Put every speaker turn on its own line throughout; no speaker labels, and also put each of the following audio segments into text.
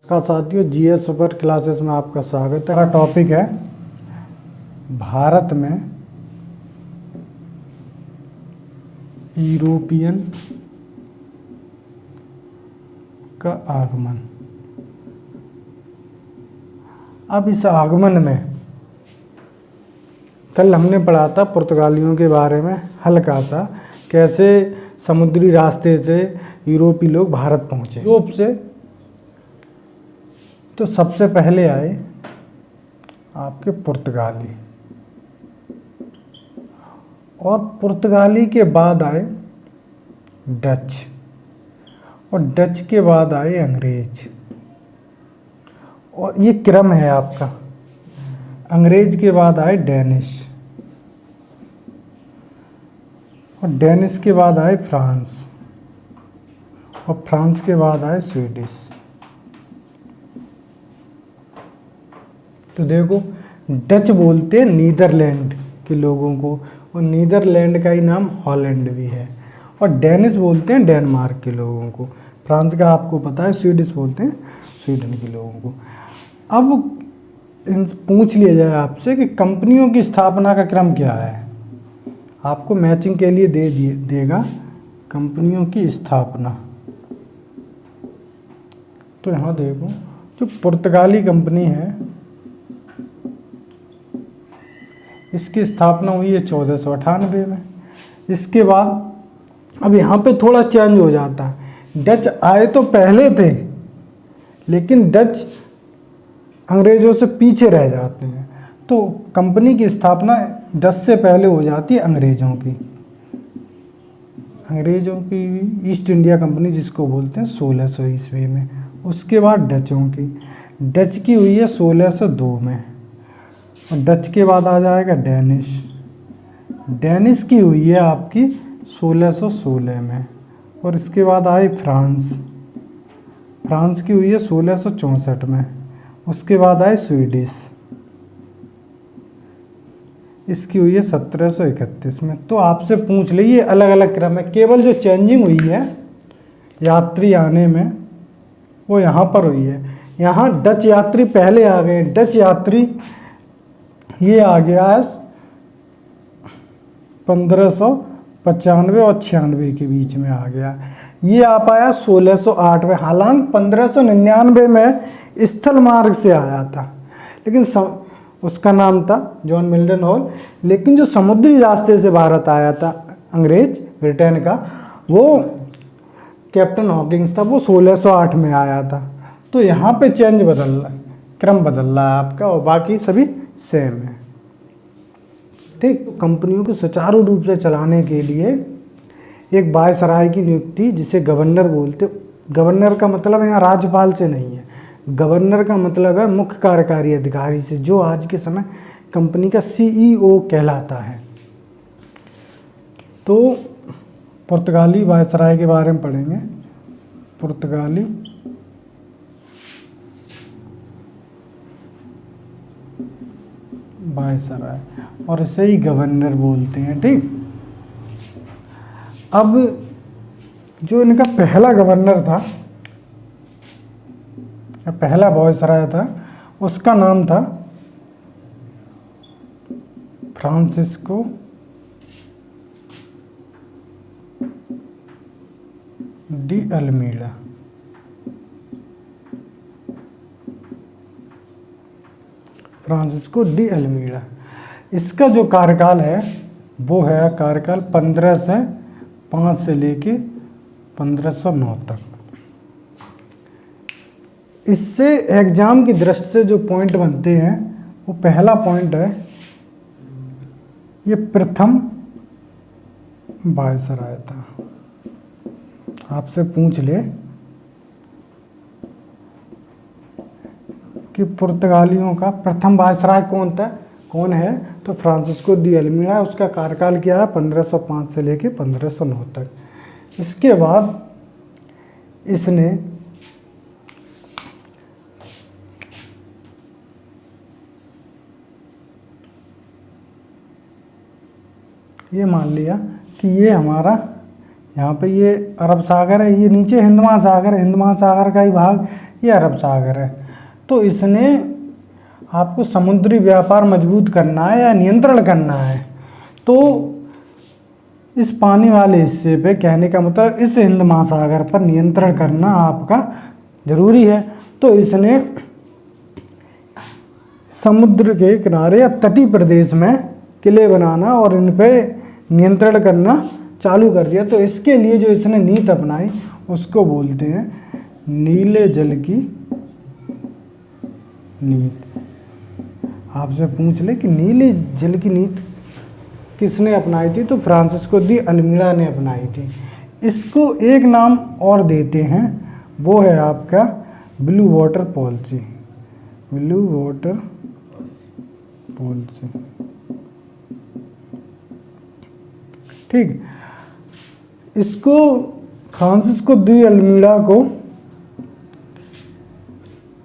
का साथियों GS super classes में आपका स्वागत है। हमारा टॉपिक है भारत में यूरोपियन का आगमन। अब इस आगमन में कल हमने पढ़ा था पुर्तगालियों के बारे में हल्का सा, कैसे समुद्री रास्ते से यूरोपी लोग भारत पहुँचे। यूरोप से तो सबसे पहले आए आपके पुर्तगाली, और पुर्तगाली के बाद आए डच, और डच के बाद आए अंग्रेज। और ये क्रम है आपका। अंग्रेज के बाद आए डेनिश, और डेनिश के बाद आए फ्रांस, और फ्रांस के बाद आए स्वीडिश। तो देखो, डच बोलते हैं नीदरलैंड के लोगों को, और नीदरलैंड का ही नाम हॉलैंड भी है। और डेनिश बोलते हैं डेनमार्क के लोगों को। फ्रांस का आपको पता है, स्वीडिश बोलते हैं स्वीडन के लोगों को। अब पूछ लिया जाए आपसे कि कंपनियों की स्थापना का क्रम क्या है, आपको मैचिंग के लिए देगा कंपनियों की स्थापना। तो यहाँ देखो, जो पुर्तगाली कंपनी है इसकी स्थापना हुई है 1498 में। इसके बाद अब यहाँ पे थोड़ा चेंज हो जाता है। डच आए तो पहले थे, लेकिन डच अंग्रेज़ों से पीछे रह जाते हैं, तो कंपनी की स्थापना डच से पहले हो जाती है अंग्रेज़ों की। अंग्रेज़ों की ईस्ट इंडिया कंपनी जिसको बोलते हैं 1600 ईस्वी में। उसके बाद डचों की, डच की हुई है 1602 में। और डच के बाद आ जाएगा डेनिश, डेनिश की हुई है आपकी 1616 में। और इसके बाद आई फ्रांस, फ्रांस की हुई है 1664 में। उसके बाद आए स्वीडिश, इसकी हुई है 1731 में। तो आपसे पूछ लीजिए, अलग अलग क्रम है, केवल जो चेंजिंग हुई है यात्री आने में वो यहाँ पर हुई है। यहाँ डच यात्री पहले आ गए। डच यात्री ये आ गया है 1595 और 96 के बीच में आ गया। ये आ पाया 1608 में। हालांकि 1599 में स्थल मार्ग से आया था, लेकिन उसका नाम था जॉन मिल्टन हॉल। लेकिन जो समुद्री रास्ते से भारत आया था अंग्रेज ब्रिटेन का, वो कैप्टन हॉकिंस था, वो 1608 में आया था। तो यहाँ पे चेंज बदल रहा है, क्रम बदल रहा है आपका, और बाकी सभी सेम है। ठीक, तो कंपनियों को सुचारू रूप से चलाने के लिए एक वायसराय की नियुक्ति, जिसे गवर्नर बोलते। गवर्नर का मतलब यहाँ राज्यपाल से नहीं है, गवर्नर का मतलब है मुख्य कार्यकारी अधिकारी से, जो आज के समय कंपनी का सीईओ कहलाता है। तो पुर्तगाली वायसराय के बारे में पढ़ेंगे। पुर्तगाली वायसराय, और इसे ही गवर्नर बोलते हैं। ठीक, अब जो इनका पहला गवर्नर था, पहला वायसराय था, उसका नाम था Francisco de Almeida. Francisco de Almeida. इसका जो कार्यकाल है वो है कार्यकाल 1505 से लेके 1509 तक। इससे एग्जाम की दृष्टि से जो पॉइंट बनते हैं, वो पहला पॉइंट है, ये प्रथम वायसराय था। आपसे पूछ ले कि पुर्तगालियों का प्रथम वायसराय कौन है, तो फ्रांसिस्को डी अल्मीडा। उसका कार्यकाल क्या है 1505 से लेके 1509 तक। इसके बाद इसने ये मान लिया कि ये हमारा यहाँ पे ये अरब सागर है, ये नीचे हिंद महासागर है, हिंद महासागर का ही भाग ये अरब सागर है। तो इसने आपको समुद्री व्यापार मजबूत करना है या नियंत्रण करना है, तो इस पानी वाले हिस्से पे, कहने का मतलब इस हिंद महासागर पर नियंत्रण करना आपका ज़रूरी है। तो इसने समुद्र के किनारे या तटीय प्रदेश में किले बनाना और इन पे नियंत्रण करना चालू कर दिया। तो इसके लिए जो इसने नीति अपनाई उसको बोलते हैं नीले जल की नीति। आपसे पूछ ले कि नीले जल की नीति किसने अपनाई थी, तो फ्रांसिस्को दी अल्मीड़ा ने अपनाई थी। इसको एक नाम और देते हैं, वो है आपका blue water policy. Blue water policy, ठीक। इसको फ्रांसिस्को दी अल्मीड़ा को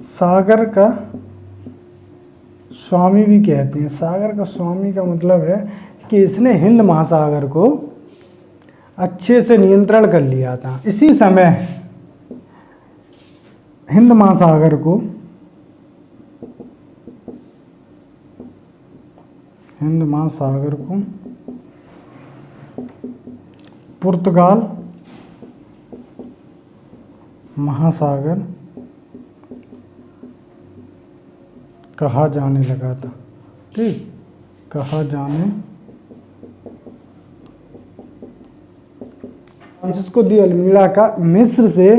सागर का स्वामी भी कहते हैं। सागर का स्वामी का मतलब है कि इसने हिंद महासागर को अच्छे से नियंत्रण कर लिया था। इसी समय हिंद महासागर को पुर्तगाल महासागर कहा जाने लगा था, ठीक, कहा जाने। फ्रांसिस्को दी अल्मीड़ा का मिस्र से,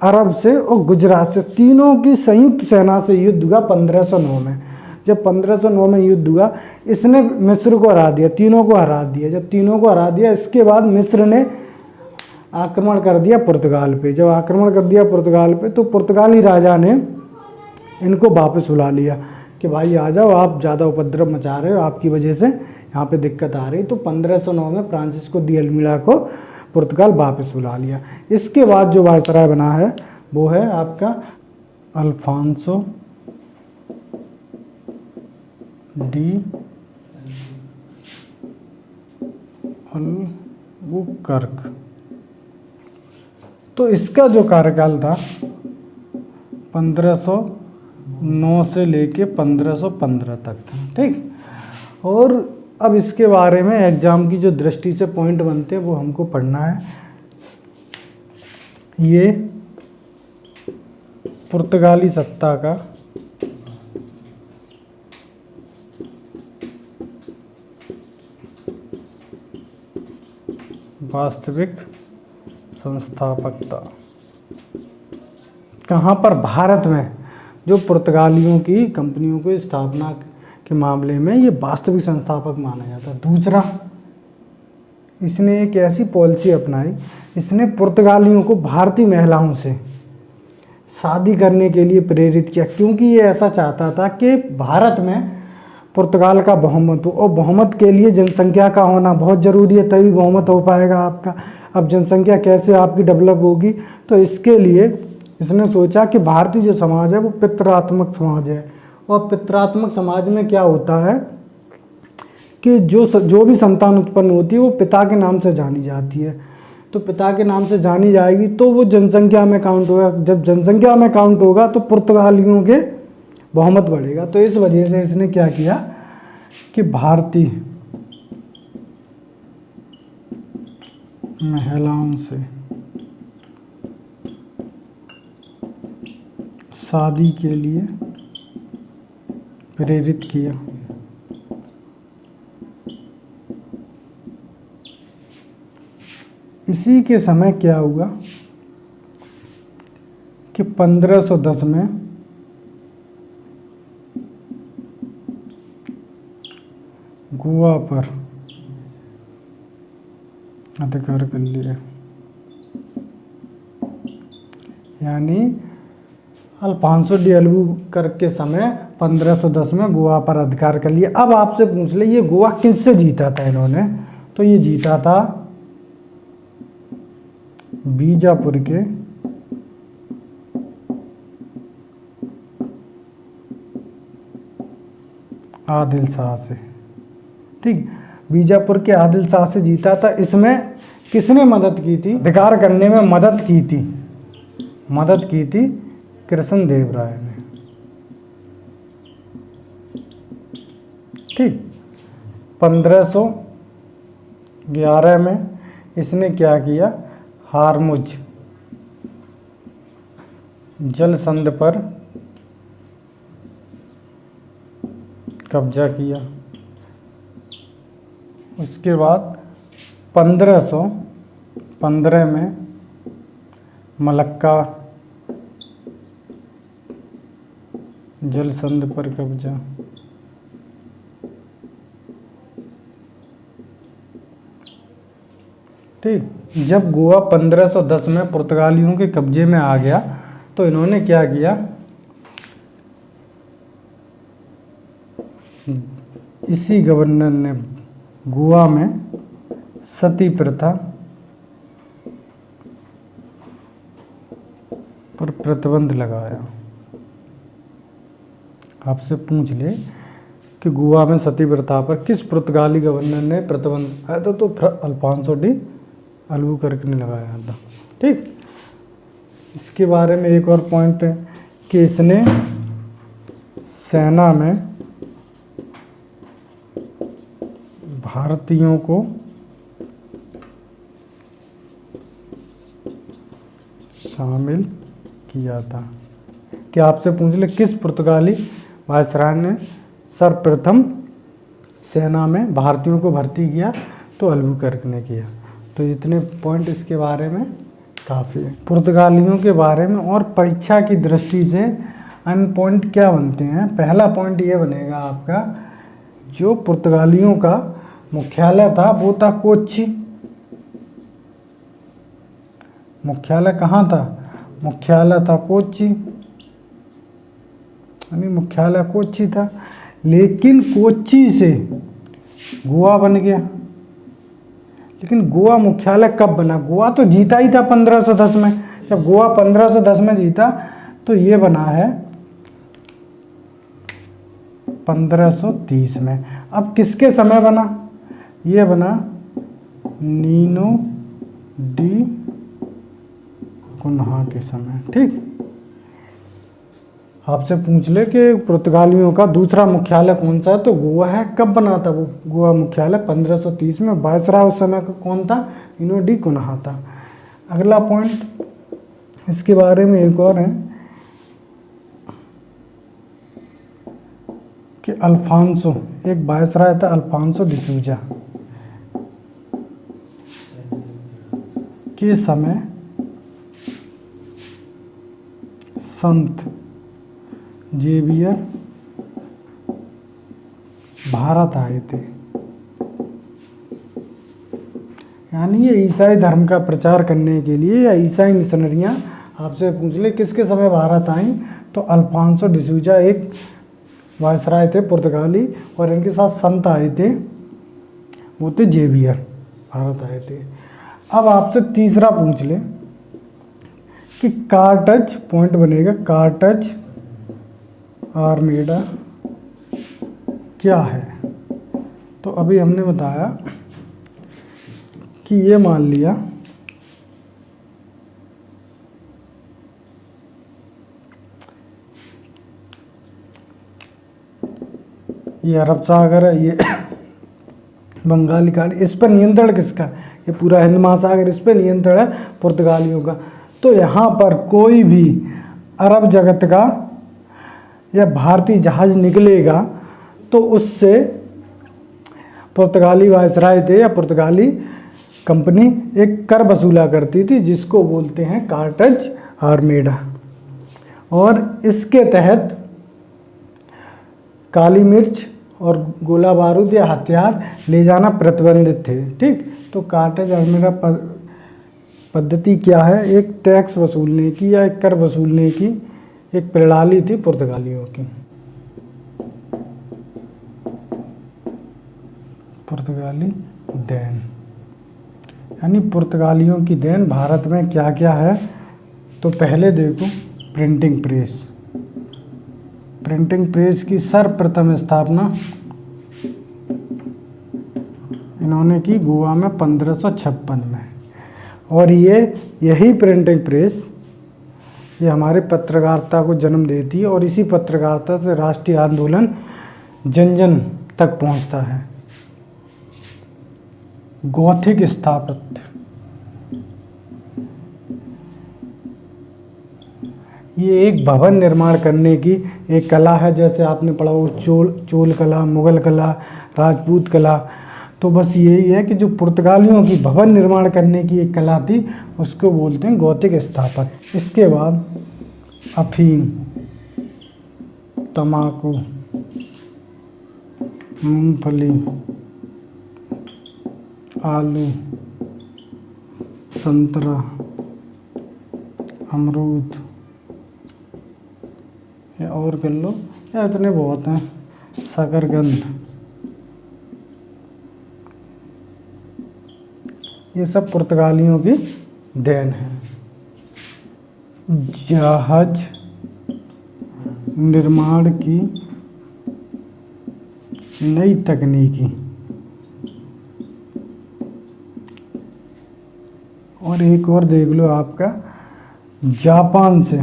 अरब से और गुजरात से तीनों की संयुक्त सेना से युद्ध हुआ 1509 में। जब 1509 में युद्ध हुआ, इसने मिस्र को हरा दिया, तीनों को हरा दिया। जब तीनों को हरा दिया, इसके बाद मिस्र ने आक्रमण कर दिया पुर्तगाल पे। जब आक्रमण कर दिया पुर्तगाल पे, तो पुर्तगाली राजा ने इनको वापस बुला लिया कि भाई आ जाओ, आप ज़्यादा उपद्रव मचा रहे हो, आपकी वजह से यहाँ पे दिक्कत आ रही। तो 1509 में फ्रांसिस्को दी अल्मीड़ा को पुर्तगाल वापस बुला लिया। इसके बाद जो वायसराय बना है वो है आपका अल्फांसो डी अल्बुकर्क। तो इसका जो कार्यकाल था 1509 से लेके 1515 तक था, ठीक। और अब इसके बारे में एग्जाम की जो दृष्टि से पॉइंट बनते हैं वो हमको पढ़ना है। ये पुर्तगाली सत्ता का वास्तविक संस्थापक था। कहाँ पर? भारत में। जो पुर्तगालियों की कंपनियों को स्थापना के मामले में ये वास्तविक संस्थापक माना जाता है। दूसरा, इसने एक ऐसी पॉलिसी अपनाई, इसने पुर्तगालियों को भारतीय महिलाओं से शादी करने के लिए प्रेरित किया, क्योंकि ये ऐसा चाहता था कि भारत में पुर्तगाल का बहुमत हो, और बहुमत के लिए जनसंख्या का होना बहुत ज़रूरी है, तभी बहुमत हो पाएगा आपका। अब जनसंख्या कैसे आपकी डेवलप होगी? तो इसके लिए इसने सोचा कि भारतीय जो समाज है वो पितृत्मक समाज है, और पितृत्मक समाज में क्या होता है कि जो भी संतान उत्पन्न होती है वो पिता के नाम से जानी जाती है। तो पिता के नाम से जानी जाएगी तो वो जनसंख्या में काउंट होगा। जब जनसंख्या में काउंट होगा तो पुर्तगालियों के बहुमत बढ़ेगा। तो इस वजह से इसने क्या किया कि भारतीय महिलाओं से शादी के लिए प्रेरित किया। इसी के समय क्या हुआ कि 1510 में गोवा पर अधिकार कर लिया, यानी अल्फांसो डी अल्बुकर्क के समय 1510 में गोवा पर अधिकार कर लिया। अब आपसे पूछ ले ये गोवा किससे जीता था इन्होंने? तो ये जीता था बीजापुर के आदिल शाह से, ठीक। बीजापुर के आदिल शाह से जीता था। इसमें किसने मदद की थी? अधिकार करने में मदद की थी कृष्ण देव राय ने। ठीक, 1511 में इसने क्या किया, हारमुज जल संध पर कब्जा किया। उसके बाद 1515 में मलक्का जल संध पर कब्जा। ठीक, जब गोवा 1510 में पुर्तगालियों के कब्जे में आ गया तो इन्होंने क्या किया, इसी गवर्नर ने गोवा में सती प्रथा पर प्रतिबंध लगाया। आपसे पूछ ले कि गोवा में सती प्रथा पर किस पुर्तगाली गवर्नर ने प्रतिबंध आया था, तो फिर अल्फांसो डी अल्बुकर्क ने लगाया था। ठीक, इसके बारे में एक और पॉइंट है कि इसने सेना में भारतीयों को शामिल किया था। कि आपसे पूछ ले किस पुर्तगाली वायसराय ने सर्वप्रथम सेना में भारतीयों को भर्ती किया, तो अल्बुकर्क ने किया। तो इतने पॉइंट इसके बारे में काफ़ी है। पुर्तगालियों के बारे में और परीक्षा की दृष्टि से अन्य पॉइंट क्या बनते हैं। पहला पॉइंट ये बनेगा आपका, जो पुर्तगालियों का मुख्यालय था वो था कोच्चि। मुख्यालय कहाँ था, मुख्यालय था कोच्चि, यानी मुख्यालय कोच्चि था। लेकिन कोच्चि से गोवा बन गया। लेकिन गोवा मुख्यालय कब बना, गोवा तो जीता ही था 1510 में। जब गोवा 1510 में जीता तो ये बना है 1530 में। अब किसके समय बना, ये बना नीनो डी कुन्हा के समय। ठीक, आपसे पूछ ले कि पुर्तगालियों का दूसरा मुख्यालय कौन सा है, तो गोवा है। कब बना था वो गोवा मुख्यालय, 1530 में। वायसराय उस समय का कौन था, नीनो डी कुन्हा था। अगला पॉइंट इसके बारे में एक और है कि अल्फांसो, एक वायसराय था अल्फांसो डिसूजा के समय संत जेवियर भारत आए थे। यानी ये ईसाई धर्म का प्रचार करने के लिए, या ईसाई मिशनरियाँ आपसे पूछ ले किसके समय भारत आई, तो अल्फांसो डिसूजा एक वायसराय थे पुर्तगाली, और इनके साथ संत आए थे, वो थे जेवियर, भारत आए थे। अब आपसे तीसरा पूछ ले कि कार्टज, पॉइंट बनेगा कार्टज आर्मेडा क्या है। तो अभी हमने बताया कि ये मान लिया ये अरब सागर है, ये बंगाली खाड़ी, इस पर नियंत्रण किसका, ये पूरा हिंद महासागर, इस पर नियंत्रण है पुर्तगालियों का। तो यहाँ पर कोई भी अरब जगत का या भारतीय जहाज निकलेगा तो उससे पुर्तगाली वायसराय थे या पुर्तगाली कंपनी एक कर वसूला करती थी, जिसको बोलते हैं कार्टज आर्मेडा। और इसके तहत काली मिर्च और गोला बारूद या हथियार ले जाना प्रतिबंधित थे। ठीक, तो कार्टज आर्मेडा पद्धति क्या है, एक टैक्स वसूलने की या एक कर वसूलने की एक प्रणाली थी पुर्तगालियों की। पुर्तगाली देन, यानी पुर्तगालियों की देन भारत में क्या क्या है। तो पहले देखो प्रिंटिंग प्रेस। प्रिंटिंग प्रेस की सर्वप्रथम स्थापना इन्होंने की गोवा में 1556 में। और यही प्रिंटिंग प्रेस ये हमारे पत्रकारिता को जन्म देती है और इसी पत्रकारिता से राष्ट्रीय आंदोलन जन जन तक पहुंचता है। गॉथिक स्थापत्य, ये एक भवन निर्माण करने की एक कला है। जैसे आपने पढ़ा हो चोल कला, मुगल कला, राजपूत कला, तो बस यही है कि जो पुर्तगालियों की भवन निर्माण करने की एक कला थी उसको बोलते हैं गॉथिक स्थापत्य। इसके बाद अफीम, तम्बाकू, मूंगफली, आलू, संतरा, अमरूद, या और कर लो, या इतने बहुत हैं, शकरकंद, ये सब पुर्तगालियों की देन है। जहाज निर्माण की नई तकनीकी, और एक और देख लो आपका, जापान से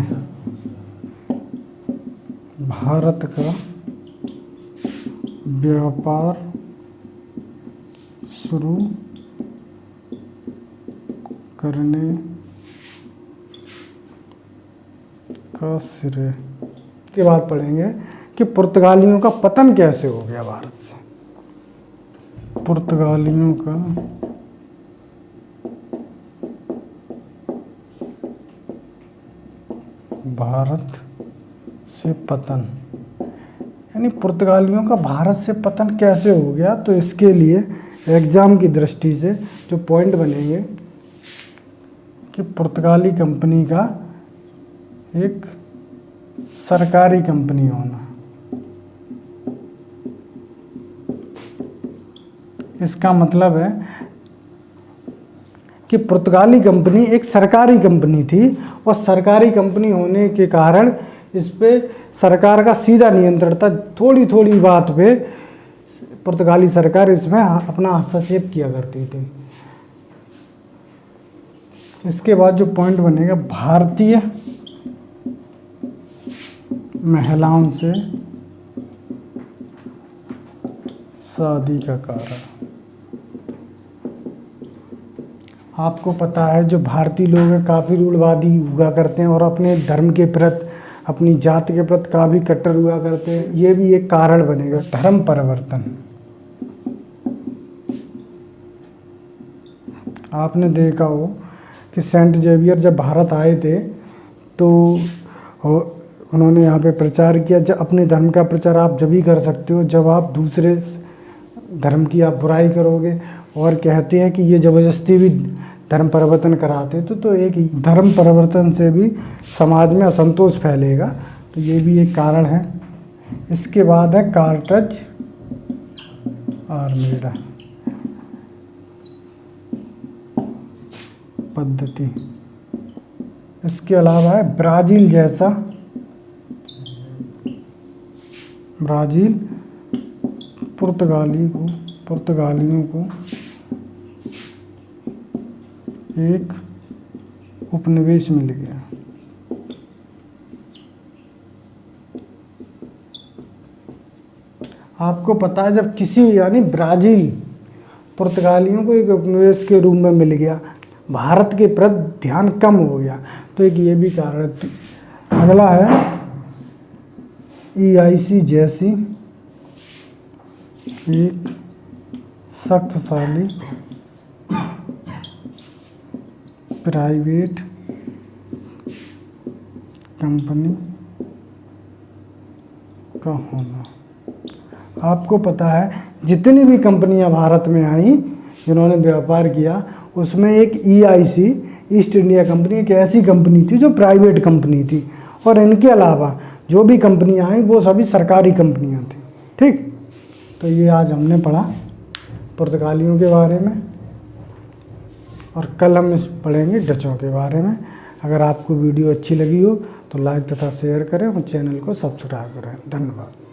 भारत का व्यापार शुरू करने का श्रेय। के बाद पढ़ेंगे कि पुर्तगालियों का पतन कैसे हो गया भारत से। पुर्तगालियों का भारत से पतन, यानी पुर्तगालियों का भारत से पतन कैसे हो गया, तो इसके लिए एग्जाम की दृष्टि से जो पॉइंट बनेंगे कि पुर्तगाली कंपनी का एक सरकारी कंपनी होना। इसका मतलब है कि पुर्तगाली कंपनी एक सरकारी कंपनी थी और सरकारी कंपनी होने के कारण इस पे सरकार का सीधा नियंत्रण था। थोड़ी थोड़ी बात पे पुर्तगाली सरकार इसमें अपना हस्तक्षेप किया करती थी। इसके बाद जो पॉइंट बनेगा, भारतीय महिलाओं से शादी का कारण। आपको पता है जो भारतीय लोग हैं काफ़ी रूढ़वादी हुआ करते हैं और अपने धर्म के प्रति, अपनी जाति के प्रति काफ़ी कट्टर हुआ करते हैं। ये भी एक कारण बनेगा। धर्म परिवर्तन, आपने देखा हो कि सेंट जेवियर जब भारत आए थे तो उन्होंने यहाँ पे प्रचार किया। जब अपने धर्म का प्रचार आप जब ही कर सकते हो जब आप दूसरे धर्म की आप बुराई करोगे, और कहते हैं कि ये ज़बरदस्ती भी धर्म परिवर्तन कराते तो एक धर्म परिवर्तन से भी समाज में असंतोष फैलेगा, तो ये भी एक कारण है। इसके बाद है कार्टज आर्मेडा पद्धति। इसके अलावा है ब्राज़ील जैसा, ब्राज़ील पुर्तगालियों को एक उपनिवेश मिल गया। आपको पता है जब किसी, यानी ब्राज़ील पुर्तगालियों को एक उपनिवेश के रूप में मिल गया, भारत के प्रति ध्यान कम हो गया, तो एक ये भी कारण है। अगला है EIC जैसी एक शक्तिशाली प्राइवेट कंपनी का होना। आपको पता है जितनी भी कंपनियां भारत में आई जिन्होंने व्यापार किया, उसमें एक EIC ईस्ट इंडिया कंपनी एक ऐसी कंपनी थी जो प्राइवेट कंपनी थी, और इनके अलावा जो भी कंपनियां आई वो सभी सरकारी कंपनियां थी। ठीक, तो ये आज हमने पढ़ा पुर्तगालियों के बारे में, और कल हम पढ़ेंगे डचों के बारे में। अगर आपको वीडियो अच्छी लगी हो तो लाइक तथा शेयर करें और चैनल को सब्सक्राइब करें। धन्यवाद।